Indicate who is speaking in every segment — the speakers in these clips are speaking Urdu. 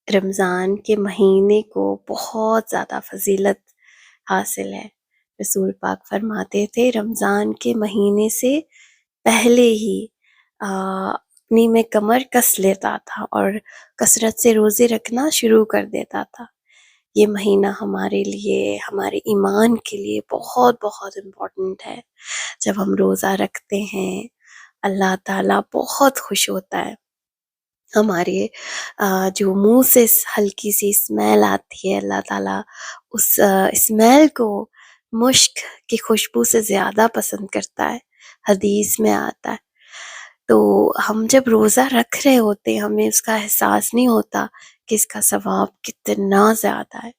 Speaker 1: رمضان کے مہینے کو بہت زیادہ فضیلت حاصل ہے۔ رسول پاک فرماتے تھے رمضان کے مہینے سے پہلے ہی اپنی میں کمر کس لیتا تھا اور کثرت سے روزے رکھنا شروع کر دیتا تھا۔ یہ مہینہ ہمارے لیے، ہمارے ایمان کے لیے بہت بہت امپورٹنٹ ہے۔ جب ہم روزہ رکھتے ہیں اللہ تعالیٰ بہت خوش ہوتا ہے۔ ہمارے جو منہ سے ہلکی سی اسمیل آتی ہے، اللہ تعالیٰ اس اسمیل کو مشک کی خوشبو سے زیادہ پسند کرتا ہے، حدیث میں آتا ہے۔ تو ہم جب روزہ رکھ رہے ہوتے ہیں ہمیں اس کا احساس نہیں ہوتا کہ اس کا ثواب کتنا زیادہ ہے۔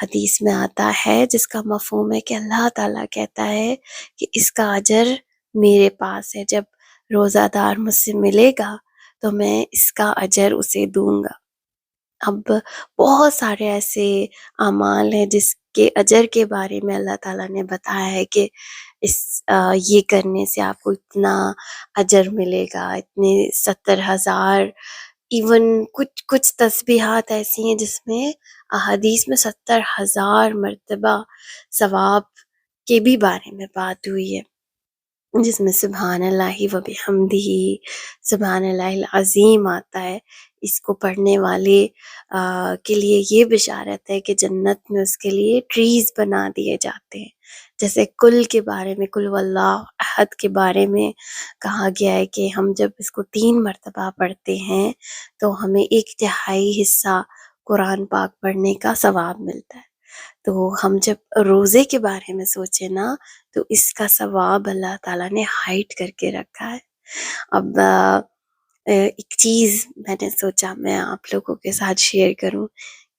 Speaker 1: حدیث میں آتا ہے جس کا مفہوم ہے کہ اللہ تعالیٰ کہتا ہے کہ اس کا اجر میرے پاس ہے، جب روزہ دار مجھ سے ملے گا تو میں اس کا اجر اسے دوں گا۔ اب بہت سارے ایسے اعمال ہیں جس کے اجر کے بارے میں اللہ تعالیٰ نے بتایا ہے کہ یہ کرنے سے آپ کو اتنا اجر ملے گا، اتنے 70,000، ایون کچھ تسبیحات ایسی ہیں جس میں احادیث میں 70,000 مرتبہ ثواب کے بھی بارے میں بات ہوئی ہے، جس میں سبحان اللہ و بحمدہ، سبحان اللہ العظیم آتا ہے۔ اس کو پڑھنے والے کے لیے یہ بشارت ہے کہ جنت میں اس کے لیے ٹریز بنا دیے جاتے ہیں۔ جیسے کل کے بارے میں، کل واللہ احد کے بارے میں کہا گیا ہے کہ ہم جب اس کو 3 مرتبہ پڑھتے ہیں تو ہمیں 1/3 حصہ قرآن پاک پڑھنے کا ثواب ملتا ہے۔ تو ہم جب روزے کے بارے میں سوچیں نا تو اس کا ثواب اللہ تعالیٰ نے ہائٹ کر کے رکھا ہے۔ اب ایک چیز میں نے سوچا میں آپ لوگوں کے ساتھ شیئر کروں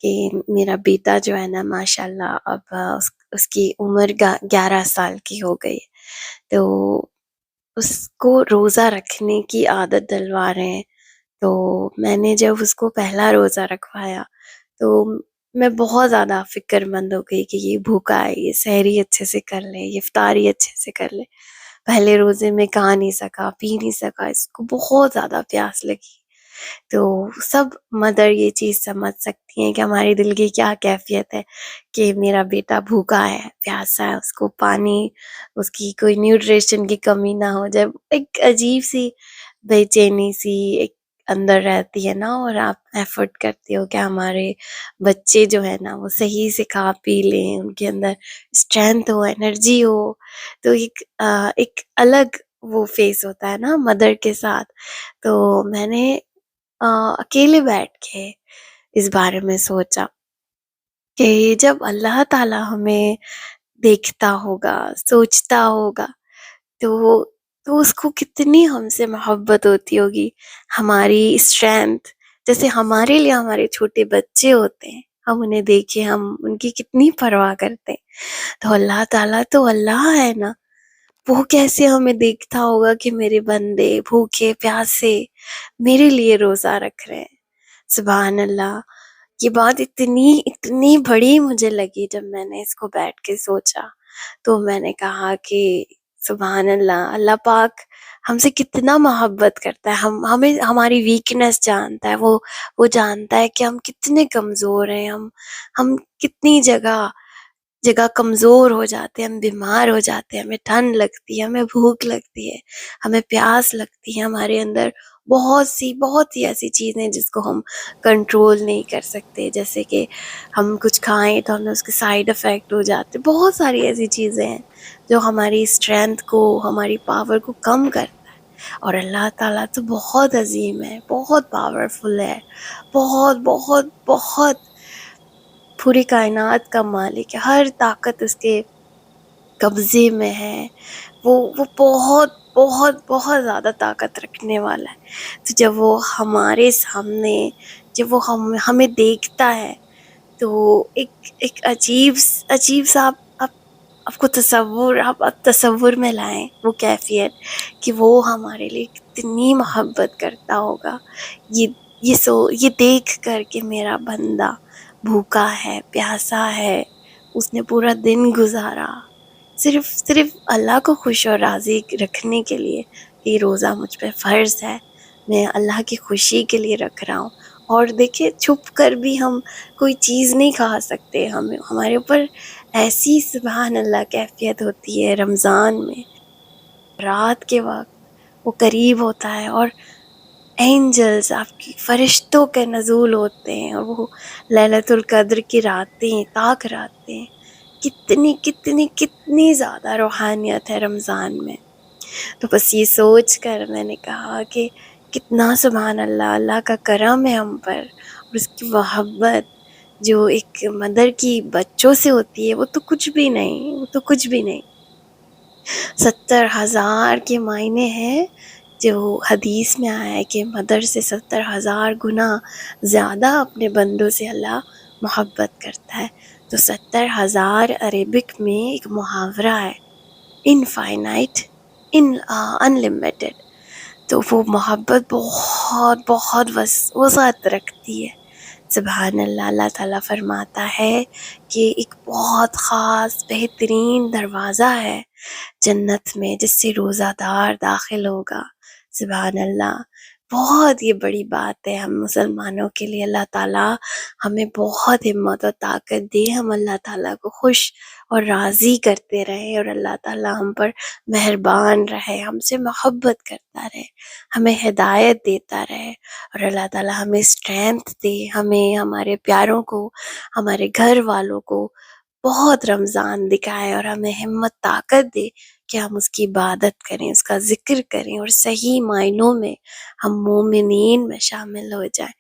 Speaker 1: کہ میرا بیٹا جو ہے نا ماشاءاللہ اب اس کی عمر 11 سال کی ہو گئی، تو اس کو روزہ رکھنے کی عادت ڈلوا رہے ہیں۔ تو میں نے جب اس کو پہلا روزہ رکھوایا تو میں بہت زیادہ فکر مند ہو گئی کہ یہ بھوکا ہے، یہ سحری اچھے سے کر لے، یہ افطاری اچھے سے کر لے۔ پہلے روزے میں کھا نہیں سکا، پی نہیں سکا، اس کو بہت زیادہ پیاس لگی۔ تو سب مدر یہ چیز سمجھ سکتی ہیں کہ ہمارے دل کی کیا کیفیت ہے کہ میرا بیٹا بھوکا ہے، پیاسا ہے، اس کو پانی، اس کی کوئی نیوٹریشن کی کمی نہ ہو جائے۔ ایک عجیب سی بے چینی سی ایک اندر رہتی ہے نا، اور آپ ایفرٹ کرتے ہو کہ ہمارے بچے جو ہے نا وہ صحیح سے کھا پی لیں، ان کے اندر اسٹرینتھ ہو، انرجی ہو۔ تو ایک الگ وہ فیس ہوتا ہے نا مدر کے ساتھ۔ تو میں نے اکیلے بیٹھ کے اس بارے میں سوچا کہ جب اللہ تعالیٰ ہمیں دیکھتا ہوگا، سوچتا ہوگا، تو اس کو کتنی ہم سے محبت ہوتی ہوگی۔ ہماری اسٹرینتھ، جیسے ہمارے لیے ہمارے چھوٹے بچے ہوتے ہیں، ہم انہیں دیکھیں، ہم ان کی کتنی پرواہ کرتے ہیں، تو اللہ تعالیٰ تو اللہ ہے نا، وہ کیسے ہمیں دیکھتا ہوگا کہ میرے بندے بھوکے پیاسے میرے لیے روزہ رکھ رہے ہیں۔ سبحان اللہ، یہ بات اتنی بڑی مجھے لگی جب میں نے اس کو بیٹھ کے سوچا۔ تو میں نے کہا کہ سبحان اللہ، اللہ پاک ہم سے کتنا محبت کرتا ہے، ہمیں ہماری ویکنس جانتا ہے، وہ جانتا ہے کہ ہم کتنے کمزور ہیں، ہم کتنی جگہ کمزور ہو جاتے ہیں، ہم بیمار ہو جاتے ہیں، ہمیں ٹھنڈ لگتی ہے، ہمیں بھوک لگتی ہے، ہمیں پیاس لگتی ہے، ہمارے اندر بہت سی ایسی چیزیں جس کو ہم کنٹرول نہیں کر سکتے، جیسے کہ ہم کچھ کھائیں تو ہمیں اس کے سائیڈ افیکٹ ہو جاتے۔ بہت ساری ایسی چیزیں ہیں جو ہماری اسٹرینتھ کو، ہماری پاور کو کم کرتا ہے، اور اللہ تعالیٰ تو بہت عظیم ہے، بہت پاورفل ہے، بہت بہت بہت پوری کائنات کا مالک ہے، ہر طاقت اس کے قبضے میں ہے، وہ بہت بہت بہت زیادہ طاقت رکھنے والا ہے۔ تو جب وہ ہمارے سامنے، جب وہ ہمیں دیکھتا ہے تو ایک عجیب سا آپ کو تصور میں لائیں وہ کیفیت کہ وہ ہمارے لیے کتنی محبت کرتا ہوگا۔ یہ دیکھ کر کہ میرا بندہ بھوکا ہے، پیاسا ہے، اس نے پورا دن گزارا صرف اللہ کو خوش اور راضی رکھنے کے لیے، یہ روزہ مجھ پہ فرض ہے، میں اللہ کی خوشی کے لیے رکھ رہا ہوں، اور دیکھیں چھپ کر بھی ہم کوئی چیز نہیں کھا سکتے، ہمارے اوپر ایسی سبحان اللہ کیفیت ہوتی ہے رمضان میں، رات کے وقت وہ قریب ہوتا ہے اور اینجلز آپ کی فرشتوں کے نزول ہوتے ہیں، اور وہ لیلۃ القدر کی راتیں، طاق راتیں، کتنی کتنی کتنی زیادہ روحانیت ہے رمضان میں۔ تو بس یہ سوچ کر میں نے کہا کہ کتنا سبحان اللہ، اللہ کا کرم ہے ہم پر، اور اس کی محبت جو ایک مدر کی بچوں سے ہوتی ہے، وہ تو کچھ بھی نہیں، وہ تو کچھ بھی نہیں۔ 70,000 کے معنی ہیں، جو حدیث میں آیا ہے کہ مدر سے 70,000 گنا زیادہ اپنے بندوں سے اللہ محبت کرتا ہے۔ تو 70,000 عربک میں ایک محاورہ ہے، انفائنائٹ، انلمیٹڈ، تو وہ محبت بہت بہت وسعت رکھتی ہے۔ سبحان اللہ، اللہ تعالیٰ فرماتا ہے کہ ایک بہت خاص بہترین دروازہ ہے جنت میں جس سے روزہ دار داخل ہوگا۔ سبحان اللہ، بہت یہ بڑی بات ہے ہم مسلمانوں کے لیے۔ اللہ تعالیٰ ہمیں بہت ہمت اور طاقت دے، ہم اللہ تعالیٰ کو خوش اور راضی کرتے رہے، اور اللہ تعالیٰ ہم پر مہربان رہے، ہم سے محبت کرتا رہے، ہمیں ہدایت دیتا رہے، اور اللہ تعالیٰ ہمیں اسٹرینتھ دے، ہمیں، ہمارے پیاروں کو، ہمارے گھر والوں کو بہت رمضان دکھائے، اور ہمیں ہمت طاقت دے کہ ہم اس کی عبادت کریں، اس کا ذکر کریں، اور صحیح معنوں میں ہم مومنین میں شامل ہو جائیں۔